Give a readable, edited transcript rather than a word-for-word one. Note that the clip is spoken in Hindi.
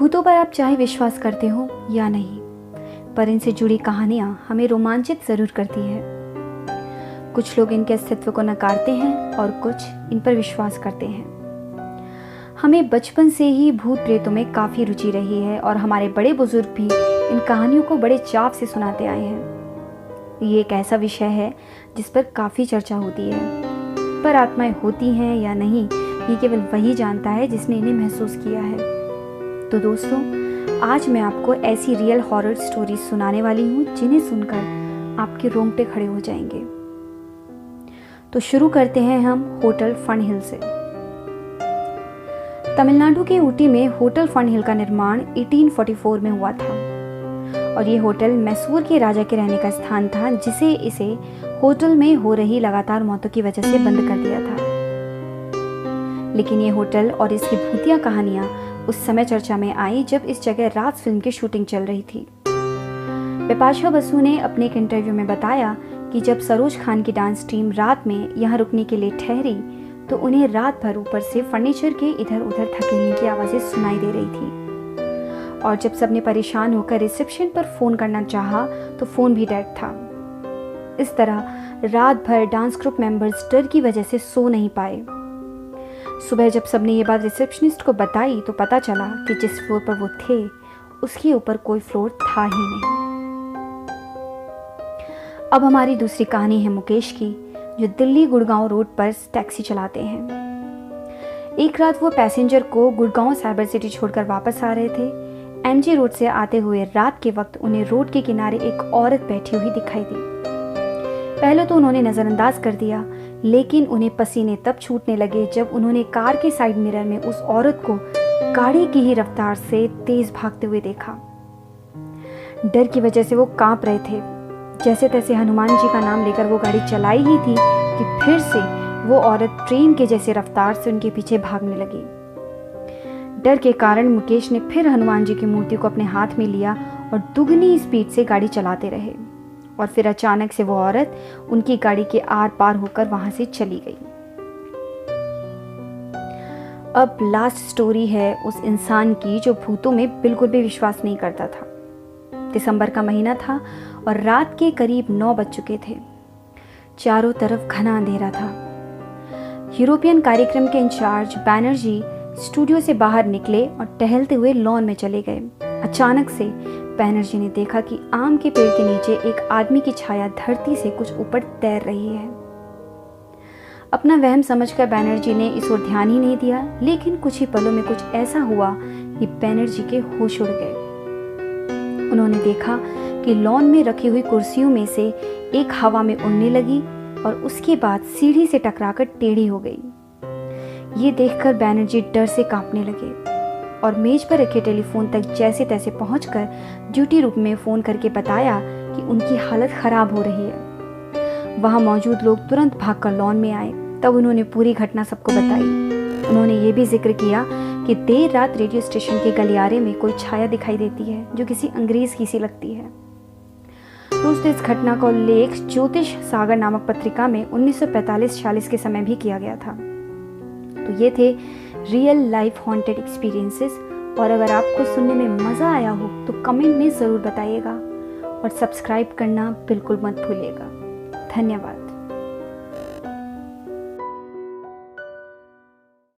भूतों पर आप चाहे विश्वास करते हो या नहीं, पर इनसे जुड़ी कहानियां हमें रोमांचित जरूर करती है। कुछ लोग इनके अस्तित्व को नकारते हैं और कुछ इन पर विश्वास करते हैं। हमें बचपन से ही भूत प्रेतों में काफ़ी रुचि रही है और हमारे बड़े बुजुर्ग भी इन कहानियों को बड़े चाव से सुनाते आए हैं। ये एक ऐसा विषय है जिस पर काफ़ी चर्चा होती है, पर आत्माएं होती हैं या नहीं ये केवल वही जानता है जिसने इन्हें महसूस किया है। तो दोस्तों, आज मैं आपको ऐसी रियल हॉरर स्टोरीज सुनाने वाली हूँ जिन्हें सुनकर आपके रोंगटे खड़े हो जाएंगे। तो शुरू करते हैं हम होटल फन हिल से। तमिलनाडु के ऊटी में होटल फन हिल का निर्माण 1844 में हुआ था और ये होटल मैसूर के राजा के रहने का स्थान था, जिसे इसे होटल में हो रही लगातार मौतों की वजह से बंद कर दिया था। लेकिन ये होटल और इसकी भूतिया कहानियां उस समय चर्चा में आई जब इस जगह राज फिल्म की शूटिंग चल रही थी। बिपाशा बसु ने अपने एक इंटरव्यू में बताया कि जब सरोज खान की डांस टीम रात में यहाँ रुकने के लिए ठहरी तो उन्हें रात भर ऊपर से फर्नीचर के इधर उधर धकेलने की आवाज़ें सुनाई दे रही थी और जब सबने परेशान होकर रिसेप्शन पर फ़ोन करना चाहा तो फ़ोन भी डेड था। इस तरह रात भर डांस ग्रुप मेंबर्स डर की वजह से सो नहीं पाए। सुबह जब सबने ये बात रिसेप्शनिस्ट को बताई तो पता चला कि जिस फ्लोर पर वो थे उसके ऊपर कोई फ्लोर था ही नहीं। अब हमारी दूसरी कहानी है मुकेश की, जो दिल्ली गुड़गांव रोड पर टैक्सी चलाते हैं। एक रात वो पैसेंजर को गुड़गांव साइबर सिटी छोड़कर वापस आ रहे थे। एमजी रोड से आते हुए रात के वक्त उन्हें रोड के किनारे एक औरत बैठी हुई दिखाई दी। पहले तो उन्होंने नज़रअंदाज कर दिया, लेकिन उन्हें पसीने तब छूटने लगे जब उन्होंने कार के साइड मिरर में उस औरत को गाड़ी की ही रफ्तार से तेज भागते हुए देखा। डर की वजह से वो कांप रहे थे। जैसे तैसे हनुमान जी का नाम लेकर वो गाड़ी चलाई ही थी कि फिर से वो औरत ट्रेन के जैसे रफ्तार से उनके पीछे भागने लगी। डर के कारण मुकेश ने फिर हनुमान जी की मूर्ति को अपने हाथ में लिया और दुगनी स्पीड से गाड़ी चलाते रहे और फिर अचानक से वो औरत उनकी गाड़ी के आर पार होकर वहां से चली गई। अब लास्ट स्टोरी है उस इंसान की जो भूतों में बिल्कुल भी विश्वास नहीं करता था। दिसंबर का महीना था और रात के करीब 9 बज चुके थे। चारों तरफ घना अंधेरा था। यूरोपियन कार्यक्रम के इंचार्ज बैनर्जी स्टूडियो से बाहर निकले और टहलते हुए लॉन में चले गए। अचानक से बैनर्जी ने देखा कि आम के पेड़ के नीचे एक आदमी की छाया धरती से कुछ ऊपर तैर रही है। अपना वहम समझकर बैनर्जी ने इस ओर ध्यान ही नहीं दिया, लेकिन कुछ ही पलों में कुछ ऐसा हुआ कि बैनर्जी के होश उड़ गए। उन्होंने देखा कि लॉन में रखी हुई कुर्सियों में से एक हवा में उड़ने लगी और उसके बाद सीढ़ी से टकराकर टेढ़ी हो गई। ये देखकर बैनर्जी डर से कांपने लगे और मेज पर रखे टेलीफोन तक जैसे तैसे पहुंचकर ड्यूटी रूम में फ़ोन करके बताया कि उनकी हालत ख़राब हो रही है। वहां मौजूद लोग तुरंत भागकर लॉन में आए। तब उन्होंने पूरी घटना सबको बताई। उन्होंने ये भी जिक्र किया कि देर रात रेडियो स्टेशन के गलियारे में कोई छाया दिखाई देती है जो किसी अंग्रेज़ की सी लगती है। दोस्तों, इस घटना का उल्लेख ज्योतिष सागर नामक पत्रिका में 1945-46 के समय भी किया गया था। तो ये थे रियल लाइफ हॉन्टेड एक्सपीरियंसेस, और अगर आपको सुनने में मज़ा आया हो तो कमेंट में ज़रूर बताइएगा और सब्सक्राइब करना बिल्कुल मत भूलिएगा। धन्यवाद।